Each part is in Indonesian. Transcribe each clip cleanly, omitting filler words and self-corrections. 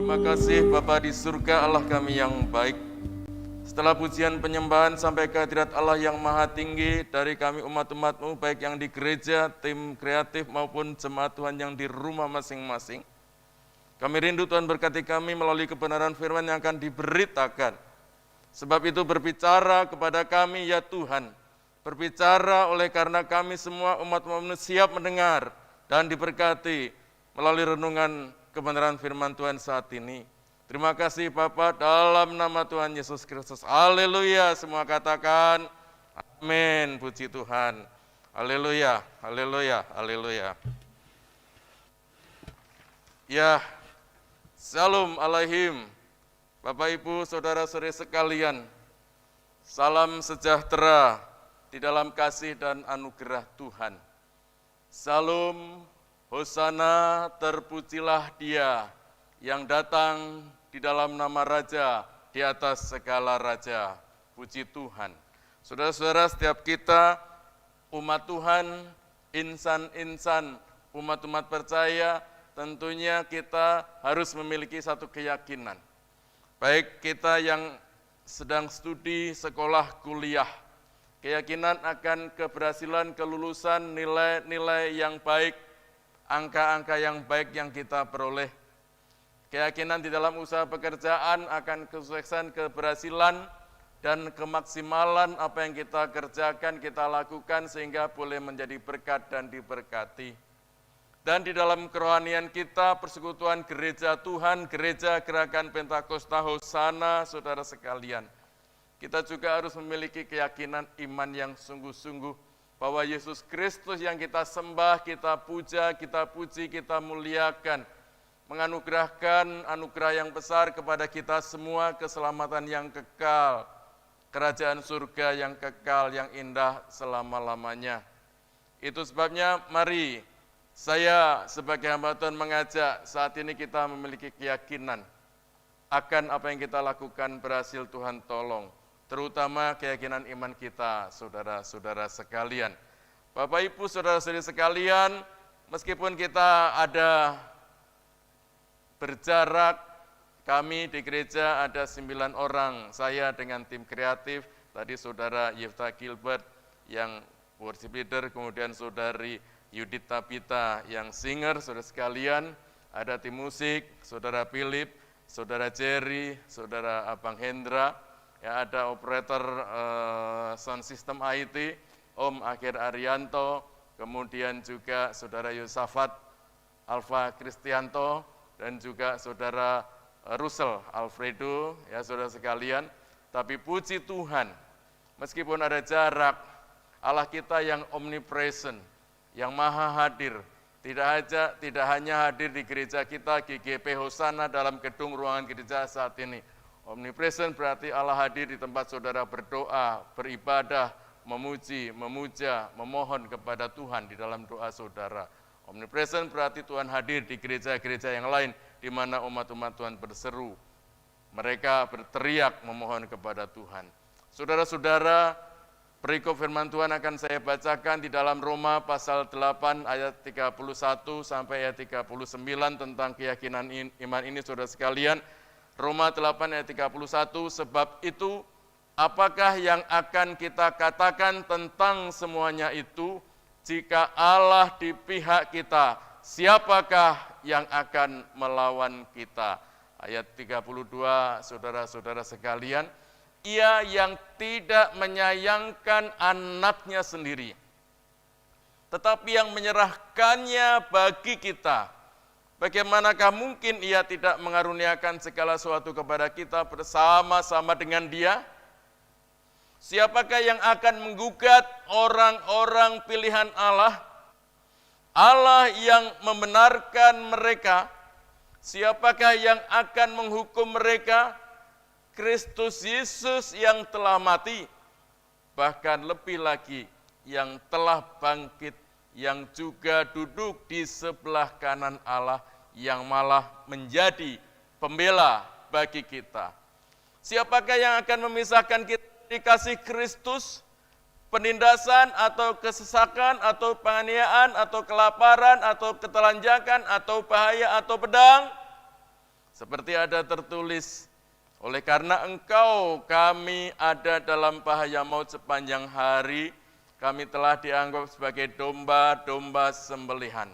Terima kasih Bapa di surga, Allah kami yang baik. Setelah pujian penyembahan sampai ke hadirat Allah yang maha tinggi, dari kami umat-umat-Mu, baik yang di gereja, tim kreatif maupun jemaat Tuhan yang di rumah masing-masing. Kami rindu Tuhan berkati kami melalui kebenaran firman yang akan diberitakan. Sebab itu berbicara kepada kami ya Tuhan. Berbicara oleh karena kami semua umat-umat-Mu siap mendengar dan diberkati melalui renungan kebenaran firman Tuhan saat ini. Terima kasih Bapa, dalam nama Tuhan Yesus Kristus. Haleluya, semua katakan amin, puji Tuhan. Haleluya, haleluya, haleluya. Ya, Shalom alaihim, Bapak Ibu, Saudara-saudari sekalian. Salam sejahtera di dalam kasih dan anugerah Tuhan. Salam, Hosana, terpujilah Dia yang datang di dalam nama Raja, di atas segala Raja. Puji Tuhan. Saudara-saudara, setiap kita, umat Tuhan, insan-insan, umat-umat percaya, tentunya kita harus memiliki satu keyakinan. Baik kita yang sedang studi, sekolah, kuliah, keyakinan akan keberhasilan, kelulusan, nilai-nilai yang baik, angka-angka yang baik yang kita peroleh. Keyakinan di dalam usaha pekerjaan akan kesuksesan, keberhasilan, dan kemaksimalan apa yang kita kerjakan, kita lakukan sehingga boleh menjadi berkat dan diberkati. Dan di dalam kerohanian kita, persekutuan gereja Tuhan, gereja Gerakan Pentakosta Hosana, saudara sekalian, kita juga harus memiliki keyakinan iman yang sungguh-sungguh bahwa Yesus Kristus yang kita sembah, kita puja, kita puji, kita muliakan, menganugerahkan anugerah yang besar kepada kita semua, keselamatan yang kekal, kerajaan surga yang kekal, yang indah selama-lamanya. Itu sebabnya mari saya sebagai hamba Tuhan mengajak saat ini kita memiliki keyakinan akan apa yang kita lakukan berhasil Tuhan tolong, terutama keyakinan iman kita, saudara-saudara sekalian. Bapak Ibu, saudara-saudari sekalian, meskipun kita ada berjarak, kami di gereja ada 9 orang, saya dengan tim kreatif, tadi saudara Yefta Gilbert yang worship leader, kemudian saudari Yudit Tabita yang singer, saudara sekalian, ada tim musik, saudara Philip, saudara Jerry, saudara Abang Hendra, ya ada operator sound system IT, Om Akhir Arianto, kemudian juga saudara Yosafat Alfa Kristianto, dan juga saudara Russell Alfredo, ya saudara sekalian. Tapi puji Tuhan, meskipun ada jarak, Allah kita yang omnipresent, yang maha hadir, tidak hanya hadir di gereja kita, GGP Hosana dalam gedung ruangan gereja saat ini. Omnipresent berarti Allah hadir di tempat saudara berdoa, beribadah, memuji, memuja, memohon kepada Tuhan di dalam doa saudara. Omnipresent berarti Tuhan hadir di gereja-gereja yang lain, di mana umat-umat Tuhan berseru. Mereka berteriak memohon kepada Tuhan. Saudara-saudara, perikop firman Tuhan akan saya bacakan di dalam Roma pasal 8 ayat 31 sampai ayat 39 tentang keyakinan iman ini, saudara sekalian. Roma 8 ayat 31, sebab itu apakah yang akan kita katakan tentang semuanya itu? Jika Allah di pihak kita, siapakah yang akan melawan kita? Ayat 32, saudara-saudara sekalian, Ia yang tidak menyayangkan anaknya sendiri, tetapi yang menyerahkannya bagi kita, bagaimanakah mungkin Ia tidak mengaruniakan segala sesuatu kepada kita bersama-sama dengan Dia? Siapakah yang akan menggugat orang-orang pilihan Allah? Allah yang membenarkan mereka. Siapakah yang akan menghukum mereka? Kristus Yesus yang telah mati, bahkan lebih lagi yang telah bangkit, yang juga duduk di sebelah kanan Allah, yang malah menjadi pembela bagi kita. Siapakah yang akan memisahkan kita dari kasih Kristus? Penindasan atau kesesakan atau penganiayaan atau kelaparan atau ketelanjangan atau bahaya atau pedang? Seperti ada tertulis, oleh karena engkau kami ada dalam bahaya maut sepanjang hari, kami telah dianggap sebagai domba-domba sembelihan.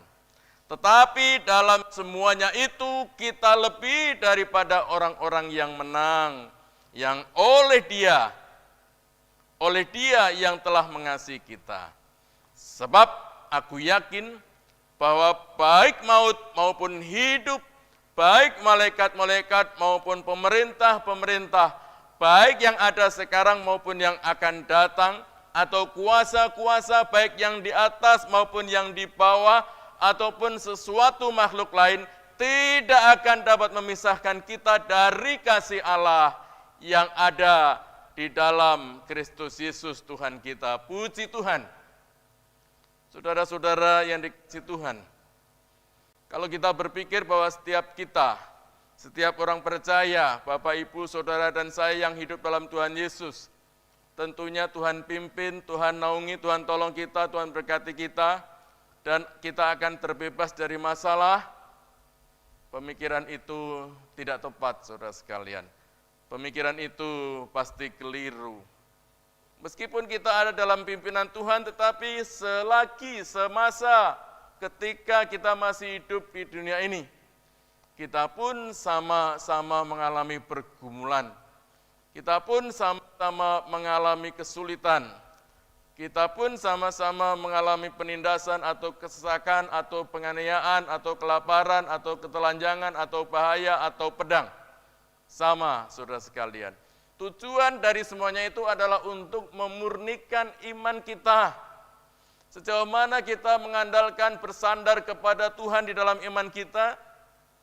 Tetapi dalam semuanya itu kita lebih daripada orang-orang yang menang, yang oleh Dia yang telah mengasihi kita. Sebab aku yakin bahwa baik maut maupun hidup, baik malaikat-malaikat maupun pemerintah-pemerintah, baik yang ada sekarang maupun yang akan datang, atau kuasa-kuasa baik yang di atas maupun yang di bawah, ataupun sesuatu makhluk lain, tidak akan dapat memisahkan kita dari kasih Allah yang ada di dalam Kristus Yesus Tuhan kita. Puji Tuhan. Saudara-saudara yang dikasihi Tuhan, kalau kita berpikir bahwa setiap orang percaya, Bapak, Ibu, Saudara, dan saya yang hidup dalam Tuhan Yesus, tentunya Tuhan pimpin, Tuhan naungi, Tuhan tolong kita, Tuhan berkati kita, dan kita akan terbebas dari masalah. Pemikiran itu tidak tepat, saudara sekalian. Pemikiran itu pasti keliru. Meskipun kita ada dalam pimpinan Tuhan, tetapi semasa ketika kita masih hidup di dunia ini, kita pun sama-sama mengalami pergumulan. Kita pun sama-sama mengalami kesulitan. Kita pun sama-sama mengalami penindasan atau kesesakan atau penganiayaan atau kelaparan atau ketelanjangan atau bahaya atau pedang. Sama, saudara sekalian. Tujuan dari semuanya itu adalah untuk memurnikan iman kita. Sejauh mana kita mengandalkan bersandar kepada Tuhan di dalam iman kita,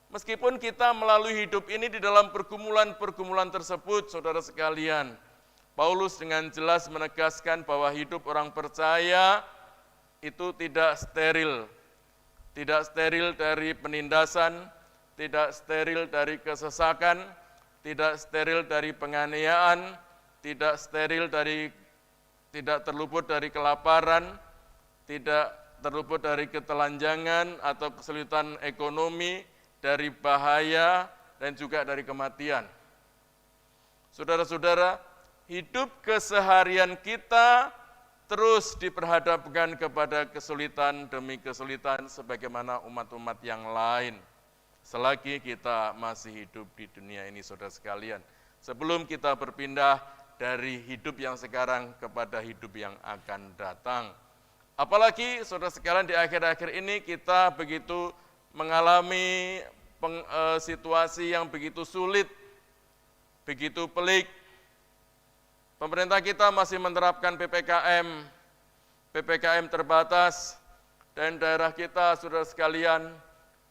meskipun kita melalui hidup ini di dalam pergumulan-pergumulan tersebut, saudara sekalian. Paulus dengan jelas menegaskan bahwa hidup orang percaya itu tidak steril. Tidak steril dari penindasan, tidak steril dari kesesakan, tidak steril dari penganiayaan, tidak terluput dari kelaparan, tidak terluput dari ketelanjangan atau kesulitan ekonomi, dari bahaya, dan juga dari kematian. Saudara-saudara, hidup keseharian kita terus diperhadapkan kepada kesulitan demi kesulitan sebagaimana umat-umat yang lain. Selagi kita masih hidup di dunia ini, saudara sekalian. Sebelum kita berpindah dari hidup yang sekarang kepada hidup yang akan datang. Apalagi, saudara sekalian, di akhir-akhir ini kita begitu mengalami situasi yang begitu sulit, begitu pelik. Pemerintah kita masih menerapkan PPKM terbatas, dan daerah kita, saudara sekalian,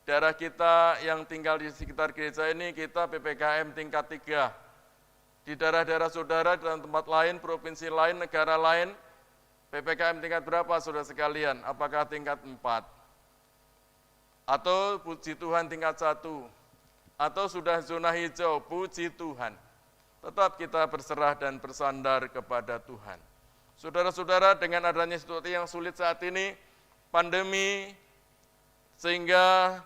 daerah kita yang tinggal di sekitar gereja ini, kita PPKM tingkat 3. Di daerah-daerah saudara, dan tempat lain, provinsi lain, negara lain, PPKM tingkat berapa, saudara sekalian? Apakah tingkat 4? Atau puji Tuhan tingkat 1? Atau sudah zona hijau? Puji Tuhan. Tetap kita berserah dan bersandar kepada Tuhan. Saudara-saudara, dengan adanya situasi yang sulit saat ini, pandemi, sehingga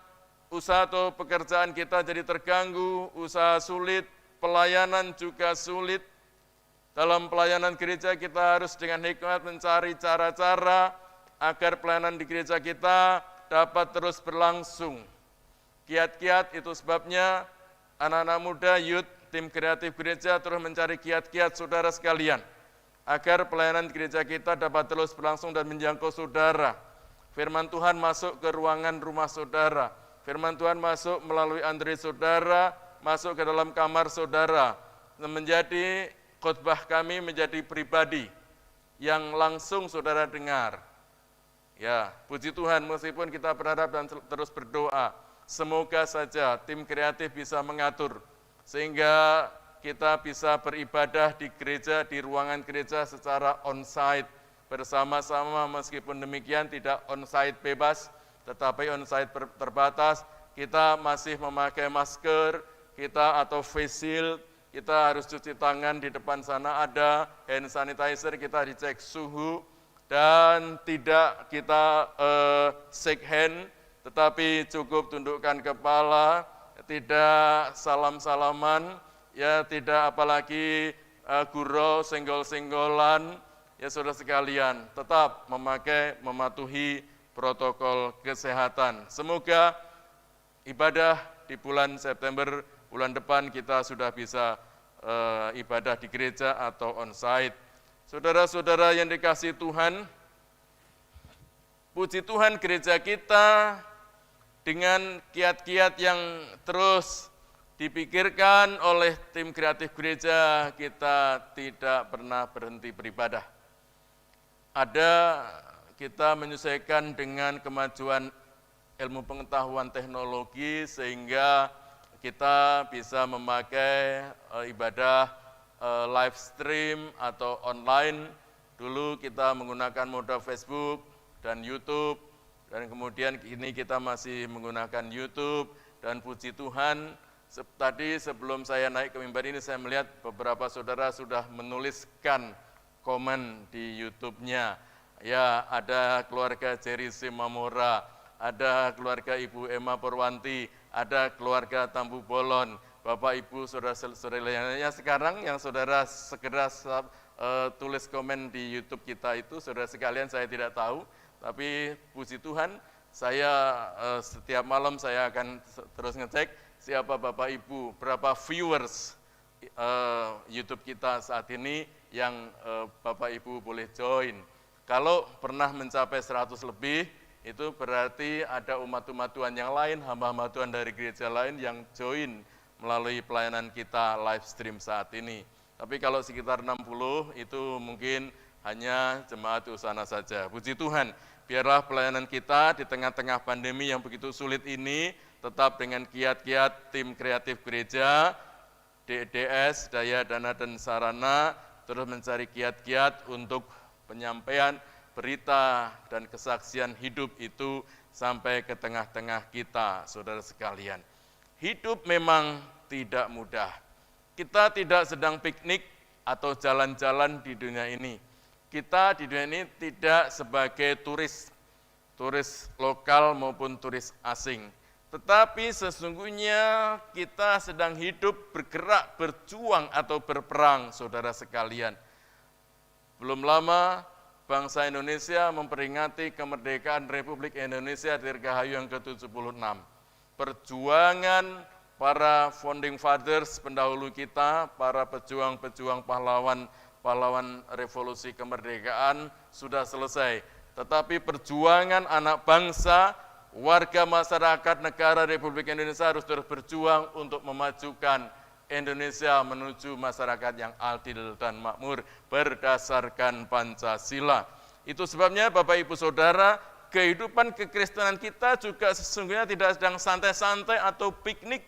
usaha atau pekerjaan kita jadi terganggu, usaha sulit, pelayanan juga sulit. Dalam pelayanan gereja kita harus dengan hikmat mencari cara-cara agar pelayanan di gereja kita dapat terus berlangsung. Kiat-kiat itu sebabnya anak-anak muda, youth, tim kreatif gereja terus mencari kiat-kiat saudara sekalian, agar pelayanan gereja kita dapat terus berlangsung dan menjangkau saudara. Firman Tuhan masuk ke ruangan rumah saudara. Firman Tuhan masuk melalui Android saudara, masuk ke dalam kamar saudara. Menjadi khotbah kami menjadi pribadi yang langsung saudara dengar. Ya, puji Tuhan, meskipun kita berharap dan terus berdoa, semoga saja tim kreatif bisa mengatur, sehingga kita bisa beribadah di gereja, di ruangan gereja secara on-site, bersama-sama. Meskipun demikian tidak on-site bebas, tetapi on-site terbatas. Kita masih memakai masker, kita atau face shield, kita harus cuci tangan, di depan sana ada hand sanitizer, kita dicek suhu, dan tidak kita shake hand, tetapi cukup tundukkan kepala, tidak salam-salaman, ya tidak apalagi gurau, senggol-senggolan, ya saudara sekalian, tetap mematuhi protokol kesehatan. Semoga ibadah di bulan September, bulan depan kita sudah bisa ibadah di gereja atau onsite. Saudara-saudara yang dikasihi Tuhan, puji Tuhan gereja kita dengan kiat-kiat yang terus dipikirkan oleh tim kreatif gereja, kita tidak pernah berhenti beribadah. Kita menyesuaikan dengan kemajuan ilmu pengetahuan teknologi sehingga kita bisa memakai ibadah live stream atau online. Dulu kita menggunakan moda Facebook dan YouTube, dan kemudian ini kita masih menggunakan YouTube, dan puji Tuhan, tadi sebelum saya naik ke mimbar ini saya melihat beberapa saudara sudah menuliskan komen di YouTube-nya. Ya, ada keluarga Jerry Simamora, ada keluarga Ibu Emma Purwanti, ada keluarga Tambu Bolon, Bapak Ibu saudara-saudara lainnya. Sekarang yang saudara segera tulis komen di YouTube kita itu, saudara sekalian saya tidak tahu, tapi puji Tuhan, saya setiap malam saya akan terus ngecek siapa Bapak Ibu, berapa viewers YouTube kita saat ini yang Bapak Ibu boleh join. Kalau pernah mencapai 100 lebih, itu berarti ada umat-umat Tuhan yang lain, hamba-hamba Tuhan dari gereja lain yang join melalui pelayanan kita live stream saat ini. Tapi kalau sekitar 60, itu mungkin hanya jemaat Usana saja. Puji Tuhan, biarlah pelayanan kita di tengah-tengah pandemi yang begitu sulit ini tetap dengan kiat-kiat tim kreatif gereja, DDS, Daya, Dana, dan Sarana, terus mencari kiat-kiat untuk penyampaian berita dan kesaksian hidup itu sampai ke tengah-tengah kita, saudara sekalian. Hidup memang tidak mudah. Kita tidak sedang piknik atau jalan-jalan di dunia ini. Kita di dunia ini tidak sebagai turis lokal maupun turis asing. Tetapi sesungguhnya kita sedang hidup, bergerak, berjuang atau berperang, saudara sekalian. Belum lama bangsa Indonesia memperingati kemerdekaan Republik Indonesia Dirgahayu yang ke-76. Perjuangan para founding fathers pendahulu kita, para pejuang-pejuang pahlawan revolusi kemerdekaan sudah selesai. Tetapi perjuangan anak bangsa, warga masyarakat negara Republik Indonesia harus terus berjuang untuk memajukan Indonesia menuju masyarakat yang adil dan makmur berdasarkan Pancasila. Itu sebabnya Bapak Ibu Saudara, kehidupan kekristenan kita juga sesungguhnya tidak sedang santai-santai atau piknik.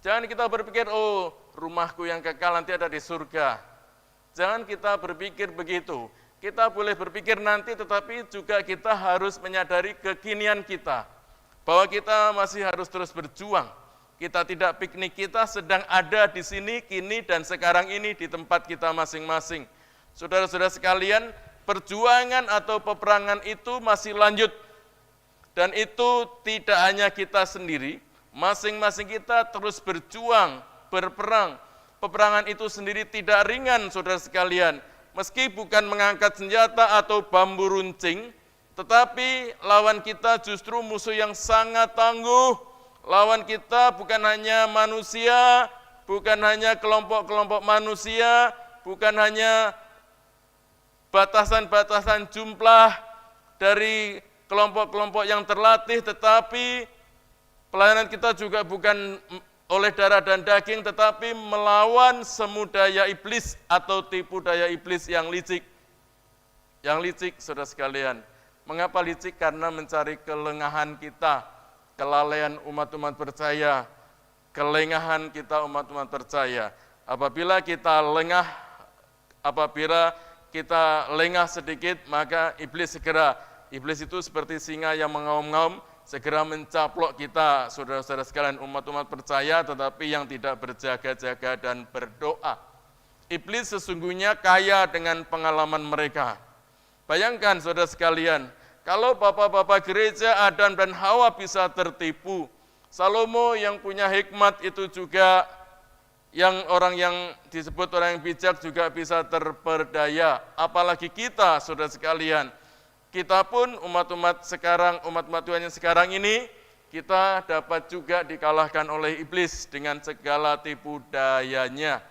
Jangan kita berpikir, oh rumahku yang kekal nanti ada di surga. Jangan kita berpikir begitu. Kita boleh berpikir nanti, tetapi juga kita harus menyadari kekinian kita. Bahwa kita masih harus terus berjuang. Kita tidak piknik, kita sedang ada di sini, kini, dan sekarang ini di tempat kita masing-masing. Saudara-saudara sekalian, perjuangan atau peperangan itu masih lanjut. Dan itu tidak hanya kita sendiri, masing-masing kita terus berjuang, berperang. Peperangan itu sendiri tidak ringan, saudara sekalian. Meski bukan mengangkat senjata atau bambu runcing, tetapi lawan kita justru musuh yang sangat tangguh. Lawan kita bukan hanya manusia, bukan hanya kelompok-kelompok manusia, bukan hanya batasan-batasan jumlah dari kelompok-kelompok yang terlatih, tetapi pelayanan kita juga bukan oleh darah dan daging, tetapi melawan semu daya iblis atau tipu daya iblis yang licik. Yang licik, saudara sekalian. Mengapa licik? Karena mencari kelengahan kita, kelalaian umat-umat percaya, kelengahan kita umat-umat percaya. Apabila kita lengah sedikit, maka iblis itu seperti singa yang mengaum-ngaum, segera mencaplok kita, saudara-saudara sekalian, umat-umat percaya, tetapi yang tidak berjaga-jaga dan berdoa. Iblis sesungguhnya kaya dengan pengalaman mereka. Bayangkan, saudara sekalian, kalau bapak-bapak gereja Adam dan Hawa bisa tertipu, Salomo yang punya hikmat itu juga yang orang yang disebut orang yang bijak juga bisa terperdaya. Apalagi kita, saudara sekalian. Kita pun umat-umat sekarang, umat-umat Tuhan yang sekarang ini, kita dapat juga dikalahkan oleh iblis dengan segala tipu dayanya.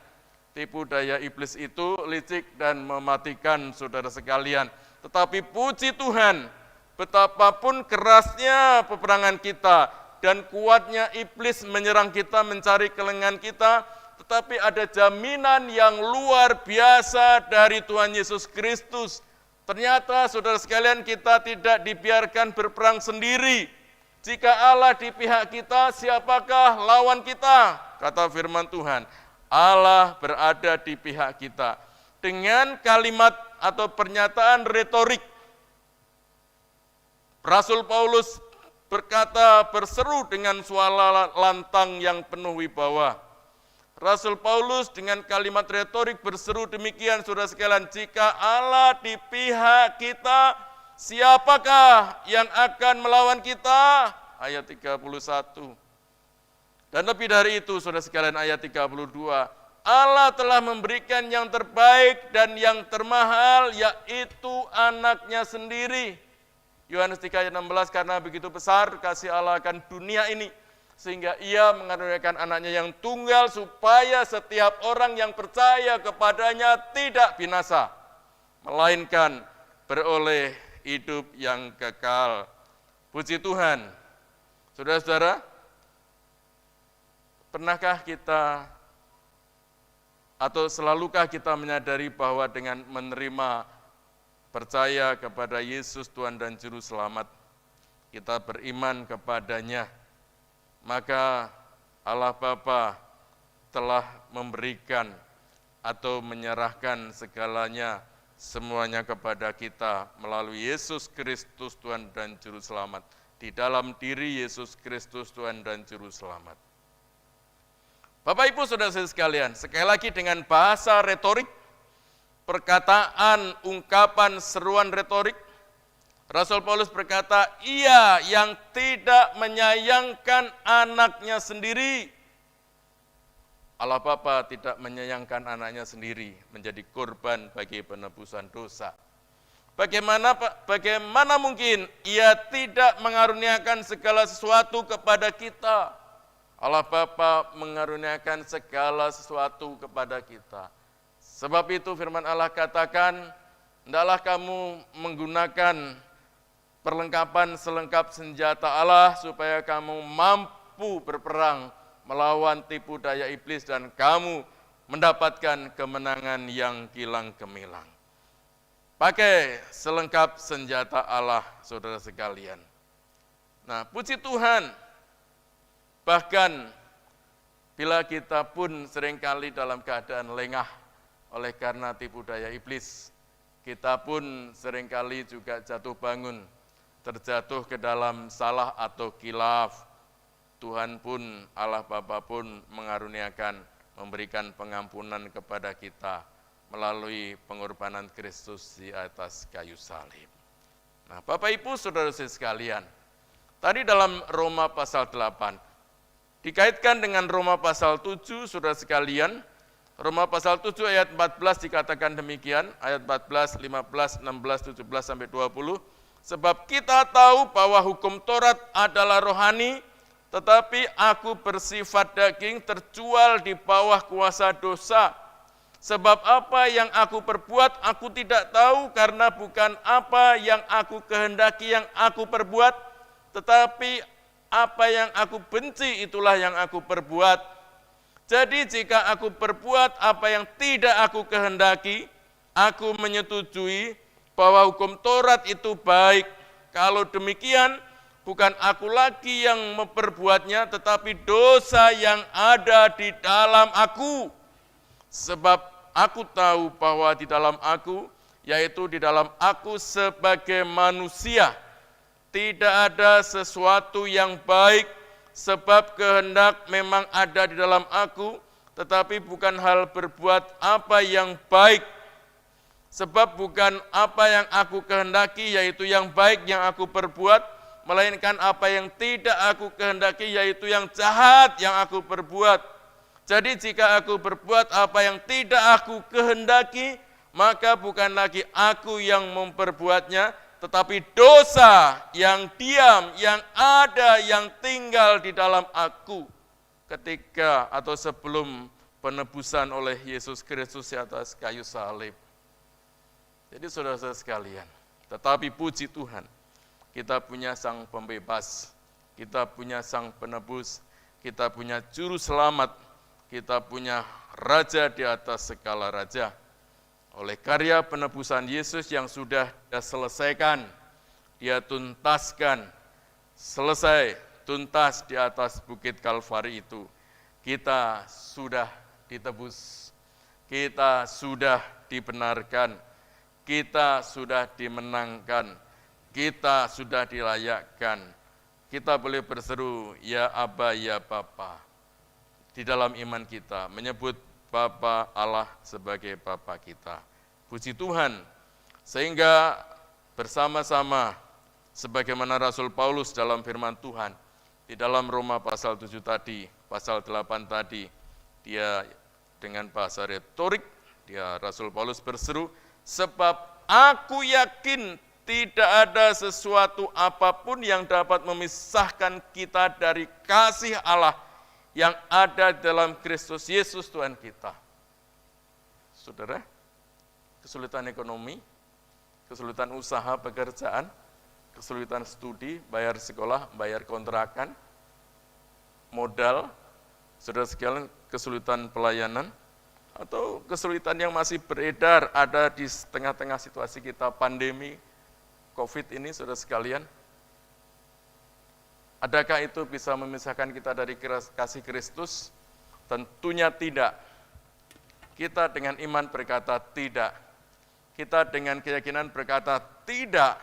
Tipu daya iblis itu licik dan mematikan, saudara sekalian. Tetapi puji Tuhan, betapapun kerasnya peperangan kita dan kuatnya iblis menyerang kita, mencari kelengan kita, tetapi ada jaminan yang luar biasa dari Tuhan Yesus Kristus. Ternyata saudara sekalian, kita tidak dibiarkan berperang sendiri. Jika Allah di pihak kita, siapakah lawan kita? Kata firman Tuhan, Allah berada di pihak kita. Dengan kalimat atau pernyataan retorik, Rasul Paulus berkata, berseru dengan suara lantang yang penuh wibawa. Rasul Paulus dengan kalimat retorik berseru demikian, saudara sekalian, jika Allah di pihak kita, siapakah yang akan melawan kita? Ayat 31. Dan lebih dari itu, saudara sekalian, ayat 32. Allah telah memberikan yang terbaik dan yang termahal, yaitu anaknya sendiri. Yohanes 3 ayat 16, karena begitu besar kasih Allah akan dunia ini, sehingga ia mengaruniakan anaknya yang tunggal, supaya setiap orang yang percaya kepadanya tidak binasa, melainkan beroleh hidup yang kekal. Puji Tuhan. Saudara-saudara, pernahkah kita atau selalukah kita menyadari bahwa dengan menerima percaya kepada Yesus Tuhan dan Juru Selamat, kita beriman kepadanya, maka Allah Bapa telah memberikan atau menyerahkan segalanya, semuanya kepada kita melalui Yesus Kristus Tuhan dan Juru Selamat. Di dalam diri Yesus Kristus Tuhan dan Juru Selamat. Bapak Ibu Saudara sekalian, sekali lagi dengan bahasa retorik, perkataan, ungkapan, seruan retorik, Rasul Paulus berkata, ia yang tidak menyayangkan anaknya sendiri. Allah Bapa tidak menyayangkan anaknya sendiri menjadi korban bagi penebusan dosa. Bagaimana mungkin ia tidak mengaruniakan segala sesuatu kepada kita? Allah Bapa mengaruniakan segala sesuatu kepada kita. Sebab itu firman Allah katakan, hendaklah kamu menggunakan perlengkapan selengkap senjata Allah supaya kamu mampu berperang melawan tipu daya iblis dan kamu mendapatkan kemenangan yang kilang gemilang. Pakai selengkap senjata Allah, saudara sekalian. Nah, puji Tuhan, bahkan bila kita pun seringkali dalam keadaan lengah oleh karena tipu daya iblis, kita pun seringkali juga jatuh bangun, terjatuh ke dalam salah atau khilaf. Tuhan pun, Allah Bapa pun mengaruniakan, memberikan pengampunan kepada kita melalui pengorbanan Kristus di atas kayu salib. Nah, Bapak Ibu Saudara sekalian, tadi dalam Roma pasal 8, dikaitkan dengan Roma pasal 7, saudara sekalian. Roma pasal 7 ayat 14 dikatakan demikian, ayat 14, 15, 16, 17 sampai 20. Sebab kita tahu bahwa hukum Taurat adalah rohani, tetapi aku bersifat daging, terjual di bawah kuasa dosa. Sebab apa yang aku perbuat aku tidak tahu, karena bukan apa yang aku kehendaki yang aku perbuat, tetapi apa yang aku benci itulah yang aku perbuat. Jadi jika aku perbuat apa yang tidak aku kehendaki, aku menyetujui bahwa hukum Taurat itu baik. Kalau demikian, bukan aku lagi yang memperbuatnya, tetapi dosa yang ada di dalam aku. Sebab aku tahu bahwa di dalam aku, yaitu di dalam aku sebagai manusia, tidak ada sesuatu yang baik, sebab kehendak memang ada di dalam aku, tetapi bukan hal berbuat apa yang baik. Sebab bukan apa yang aku kehendaki, yaitu yang baik yang aku perbuat, melainkan apa yang tidak aku kehendaki, yaitu yang jahat yang aku perbuat. Jadi jika aku berbuat apa yang tidak aku kehendaki, maka bukan lagi aku yang memperbuatnya, tetapi dosa yang diam, yang ada, yang tinggal di dalam aku ketika atau sebelum penebusan oleh Yesus Kristus di atas kayu salib. Jadi saudara-saudara sekalian, tetapi puji Tuhan, kita punya Sang Pembebas, kita punya Sang Penebus, kita punya Juru Selamat, kita punya Raja di atas segala raja. Oleh karya penebusan Yesus yang sudah dia selesaikan, dia tuntaskan, selesai, tuntas di atas bukit Kalvari itu, kita sudah ditebus, kita sudah dibenarkan, kita sudah dimenangkan, kita sudah dilayakkan. Kita boleh berseru, ya Aba, ya Bapa. Di dalam iman kita menyebut Bapa Allah sebagai Bapa kita. Puji Tuhan, sehingga bersama-sama sebagaimana Rasul Paulus dalam firman Tuhan, di dalam Roma pasal 7 tadi, pasal 8 tadi, dia dengan bahasa retorik, dia Rasul Paulus berseru, sebab aku yakin tidak ada sesuatu apapun yang dapat memisahkan kita dari kasih Allah yang ada dalam Kristus Yesus Tuhan kita. Saudara, kesulitan ekonomi, kesulitan usaha pekerjaan, kesulitan studi, bayar sekolah, bayar kontrakan, modal, saudara sekalian, kesulitan pelayanan, atau kesulitan yang masih beredar ada di tengah-tengah situasi kita pandemi COVID ini, saudara sekalian. Adakah itu bisa memisahkan kita dari kasih Kristus? Tentunya tidak. Kita dengan iman berkata tidak. Kita dengan keyakinan berkata tidak.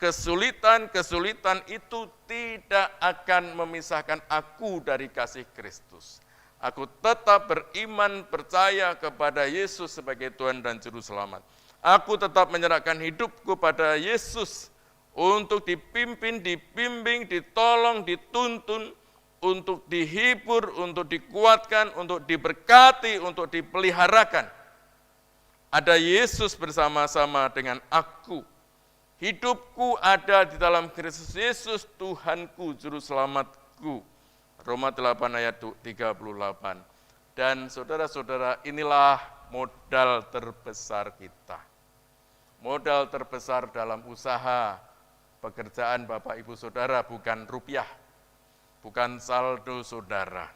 Kesulitan-kesulitan itu tidak akan memisahkan aku dari kasih Kristus. Aku tetap beriman, percaya kepada Yesus sebagai Tuhan dan Juru Selamat. Aku tetap menyerahkan hidupku pada Yesus untuk dipimpin, dibimbing, ditolong, dituntun, untuk dihibur, untuk dikuatkan, untuk diberkati, untuk dipeliharakan. Ada Yesus bersama-sama dengan aku. Hidupku ada di dalam Kristus Yesus, Tuhanku, Juru Selamatku. Roma 8 ayat 38. Dan saudara-saudara, inilah modal terbesar kita. Modal terbesar dalam usaha, pekerjaan Bapak Ibu Saudara bukan rupiah, bukan saldo saudara.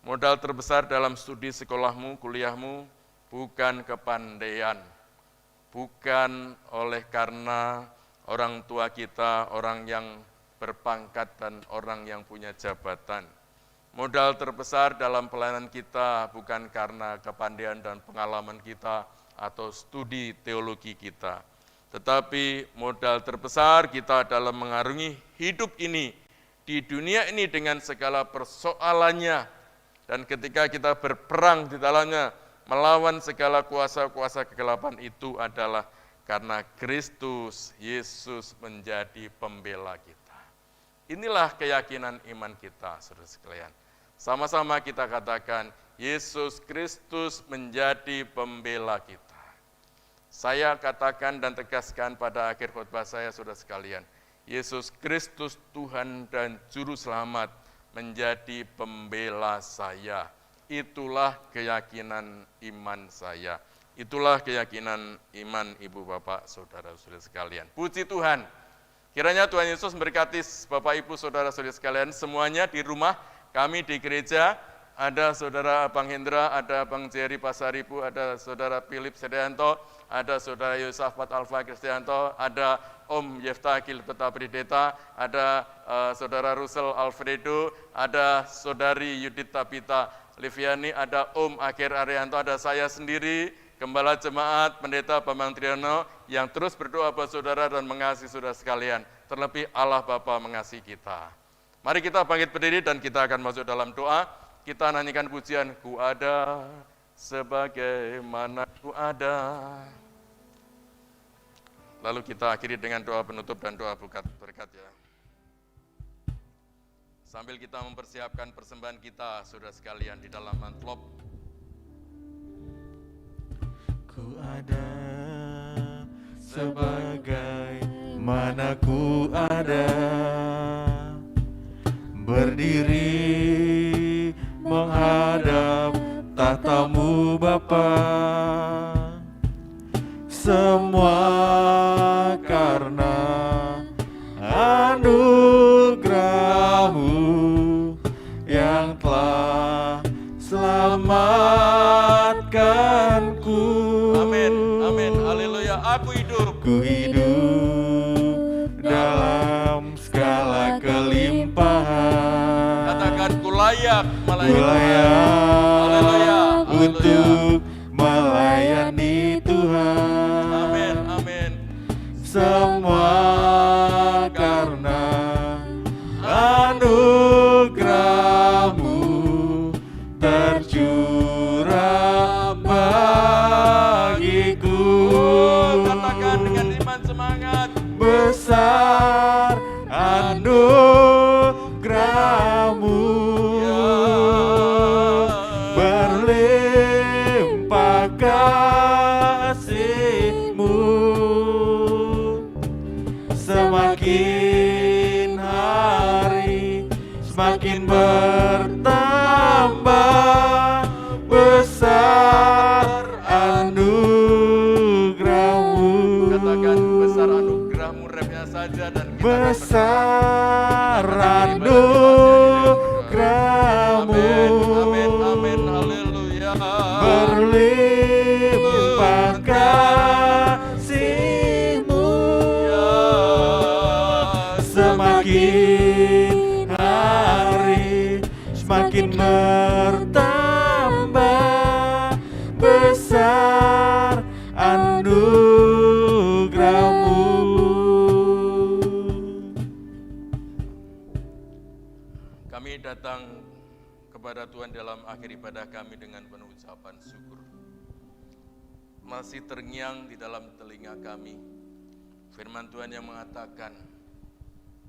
Modal terbesar dalam studi sekolahmu, kuliahmu, bukan kepandaian, bukan oleh karena orang tua kita, orang yang berpangkat dan orang yang punya jabatan. Modal terbesar dalam pelayanan kita bukan karena kepandaian dan pengalaman kita atau studi teologi kita. Tetapi modal terbesar kita dalam mengarungi hidup ini, di dunia ini dengan segala persoalannya. Dan ketika kita berperang di dalamnya, melawan segala kuasa-kuasa kegelapan itu adalah karena Kristus Yesus menjadi pembela kita. Inilah keyakinan iman kita, saudara sekalian. Sama-sama kita katakan, Yesus Kristus menjadi pembela kita. Saya katakan dan tegaskan pada akhir khotbah saya, saudara sekalian, Yesus Kristus Tuhan dan Juru Selamat menjadi pembela saya. Itulah keyakinan iman saya. Itulah keyakinan iman ibu bapak saudara-saudara sekalian. Puji Tuhan. Kiranya Tuhan Yesus memberkati Bapak Ibu Saudara-saudara sekalian semuanya di rumah, kami di gereja, ada Saudara Bang Hendra, ada Bang Jerry Pasaribu, ada Saudara Philip Sedianto, ada Saudara Yosafat Alfa Kristianto, ada Om Yefta Gilbert Abrideta, ada Saudara Russell Alfredo, ada Saudari Yudit Tabita Liviani, ada Om Akhir Arianto, ada saya sendiri, Gembala Jemaat, Pendeta Bambang Triyono, yang terus berdoa buat saudara dan mengasihi saudara sekalian. Terlebih Allah Bapa mengasihi kita. Mari kita bangkit berdiri dan kita akan masuk dalam doa. Kita nyanyikan pujian, Ku ada sebagaimana ku ada. Lalu kita akhiri dengan doa penutup dan doa berkat ya. Sambil kita mempersiapkan persembahan kita, saudara sekalian, di dalam amplop. Ku ada sebagai mana ku ada, berdiri menghadap tahta-Mu Bapa. Semua karena anugerah-Mu yang telah selamatkanku. Amin, amin, haleluya. Aku hidup. Ku hidup dalam segala kelimpahan. Katakan ku layak Ku layak Haleluya, untuk melayani Tuhan. Amin, amin. Semua karena anugerah-Mu tercurah bagiku. Katakan dengan iman semangat. Besar anugerah-Mu, berlimpah kasih-Mu, semakin hari semakin bertambah besar anugerah-Mu. Katakan besar anugerah-Mu, refnya saja dan kita Besar anugerah-Mu. anugerah-Mu, Amin, amin, haleluya. berlimpah kasih-Mu, semakin hari semakin bertambah besar anugerah-Mu. Kami datang kepada Tuhan dalam akhir ibadah kami dengan penuh ucapan syukur. Masih terngiang di dalam telinga kami firman Tuhan yang mengatakan,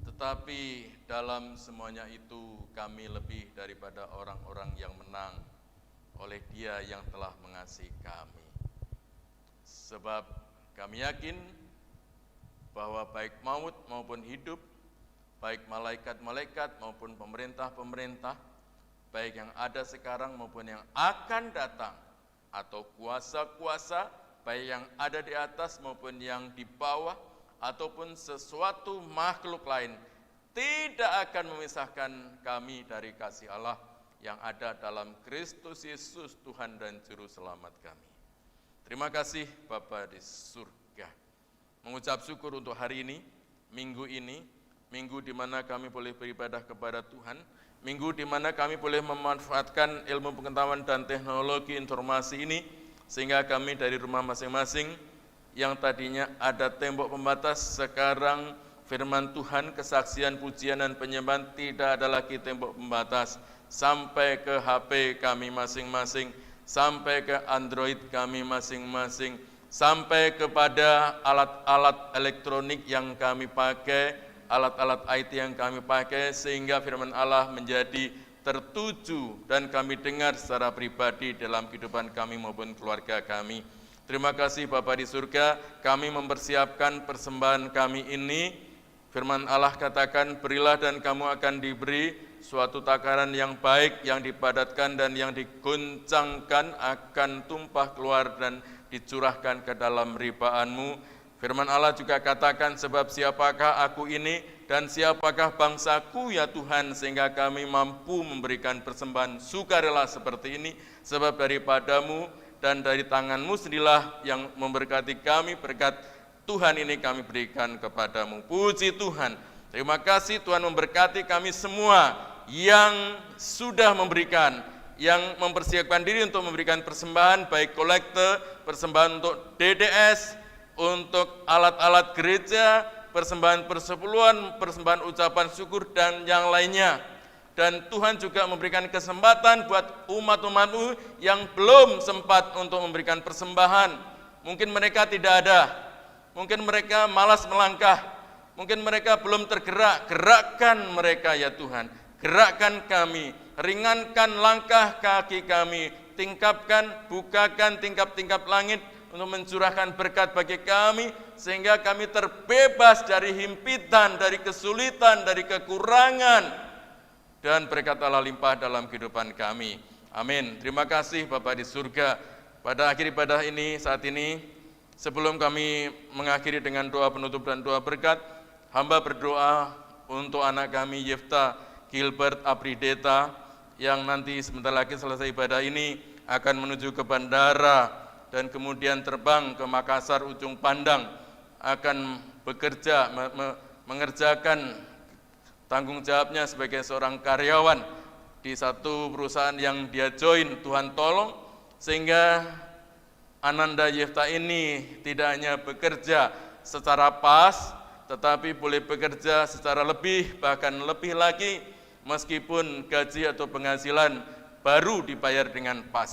tetapi dalam semuanya itu kami lebih daripada orang-orang yang menang oleh Dia yang telah mengasihi kami. Sebab kami yakin bahwa baik maut maupun hidup, baik malaikat-malaikat maupun pemerintah-pemerintah, baik yang ada sekarang maupun yang akan datang, atau kuasa-kuasa, baik yang ada di atas maupun yang di bawah, ataupun sesuatu makhluk lain, tidak akan memisahkan kami dari kasih Allah yang ada dalam Kristus Yesus, Tuhan dan Juru Selamat kami. Terima kasih Bapa di surga. Mengucap syukur untuk hari ini, minggu di mana kami boleh beribadah kepada Tuhan, minggu di mana kami boleh memanfaatkan ilmu pengetahuan dan teknologi informasi ini, sehingga kami dari rumah masing-masing yang tadinya ada tembok pembatas, sekarang firman Tuhan, kesaksian, pujian, dan penyembahan tidak ada lagi tembok pembatas, sampai ke HP kami masing-masing, sampai ke Android kami masing-masing, sampai kepada alat-alat elektronik yang kami pakai, alat-alat IT yang kami pakai, sehingga firman Allah menjadi tertuju dan kami dengar secara pribadi dalam kehidupan kami maupun keluarga kami. Terima kasih Bapa di surga, kami mempersiapkan persembahan kami ini. Firman Allah katakan, berilah dan kamu akan diberi, suatu takaran yang baik, yang dipadatkan dan yang diguncangkan akan tumpah keluar dan dicurahkan ke dalam ribaanmu. Firman Allah juga katakan, sebab siapakah aku ini dan siapakah bangsaku ya Tuhan, sehingga kami mampu memberikan persembahan sukarela seperti ini, sebab daripadamu dan dari tanganmu sendirilah yang memberkati kami. Berkat Tuhan ini kami berikan kepadamu. Puji Tuhan, terima kasih Tuhan memberkati kami semua yang sudah memberikan, yang mempersiapkan diri untuk memberikan persembahan, baik kolekte, persembahan untuk DDS, untuk alat-alat gereja, persembahan persepuluhan, persembahan ucapan syukur, dan yang lainnya. Dan Tuhan juga memberikan kesempatan buat umat-umatmu yang belum sempat untuk memberikan persembahan. Mungkin mereka tidak ada, mungkin mereka malas melangkah, mungkin mereka belum tergerak. Gerakkan mereka ya Tuhan, gerakkan kami, ringankan langkah kaki kami, tingkapkan, bukakan tingkap-tingkap langit untuk mencurahkan berkat bagi kami, sehingga kami terbebas dari himpitan, dari kesulitan, dari kekurangan, dan berkat Allah limpah dalam kehidupan kami. Amin. Terima kasih Bapa di surga. Pada akhir ibadah ini, saat ini, sebelum kami mengakhiri dengan doa penutup dan doa berkat, hamba berdoa untuk anak kami Yefta Gilbert Aprideta, yang nanti sebentar lagi selesai ibadah ini akan menuju ke bandara dan kemudian terbang ke Makassar Ujung Pandang, akan bekerja, mengerjakan tanggung jawabnya sebagai seorang karyawan di satu perusahaan yang dia join. Tuhan tolong sehingga Ananda Yefta ini tidak hanya bekerja secara pas, tetapi boleh bekerja secara lebih, bahkan lebih lagi, meskipun gaji atau penghasilan baru dibayar dengan pas.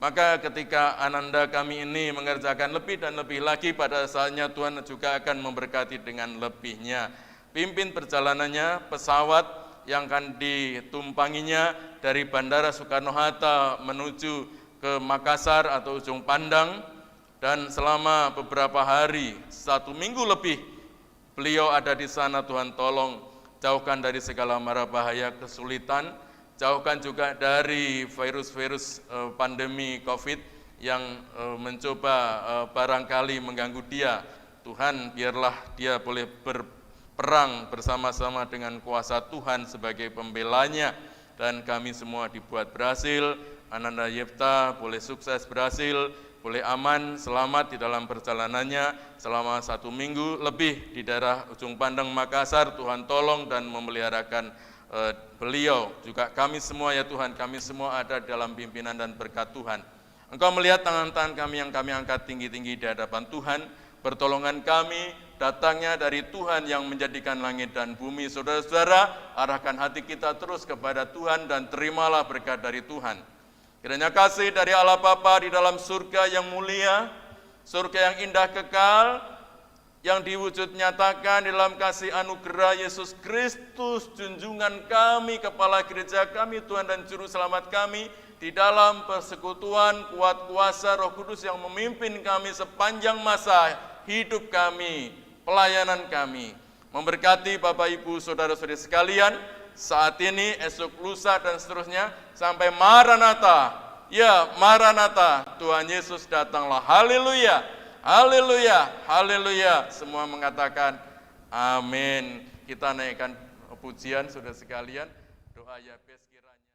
Maka ketika Ananda kami ini mengerjakan lebih dan lebih lagi, pada saatnya Tuhan juga akan memberkati dengan lebihnya. Pimpin perjalanannya, pesawat yang akan ditumpanginya dari Bandara Soekarno-Hatta menuju ke Makassar atau Ujung Pandang, dan selama beberapa hari, 1 minggu lebih, beliau ada di sana. Tuhan tolong jauhkan dari segala mara bahaya, kesulitan, jauhkan juga dari virus-virus pandemi COVID yang mencoba barangkali mengganggu dia. Tuhan, biarlah dia boleh berperang bersama-sama dengan kuasa Tuhan sebagai pembelanya, dan kami semua dibuat berhasil. Ananda Yefta boleh sukses, berhasil, boleh aman, selamat di dalam perjalanannya selama 1 minggu lebih di daerah Ujung Pandang Makassar. Tuhan tolong dan memeliharakan beliau, juga kami semua ya Tuhan, kami semua ada dalam pimpinan dan berkat Tuhan. Engkau melihat tangan-tangan kami yang kami angkat tinggi-tinggi di hadapan Tuhan, pertolongan kami datangnya dari Tuhan yang menjadikan langit dan bumi. Saudara-saudara, arahkan hati kita terus kepada Tuhan dan terimalah berkat dari Tuhan. Kiranya kasih dari Allah Bapa di dalam surga yang mulia, surga yang indah kekal, yang diwujud nyatakan dalam kasih anugerah Yesus Kristus, junjungan kami, kepala gereja kami, Tuhan dan Juru Selamat kami, di dalam persekutuan kuat kuasa Roh Kudus yang memimpin kami sepanjang masa hidup kami, pelayanan kami. Memberkati Bapak Ibu Saudara-saudari sekalian, saat ini, esok, lusa, dan seterusnya, sampai Maranatha. Ya, Maranatha, Tuhan Yesus datanglah. Haleluya. Haleluya, haleluya. Semua mengatakan amin. Kita naikkan pujian, saudara sekalian. Doa Yabes kiranya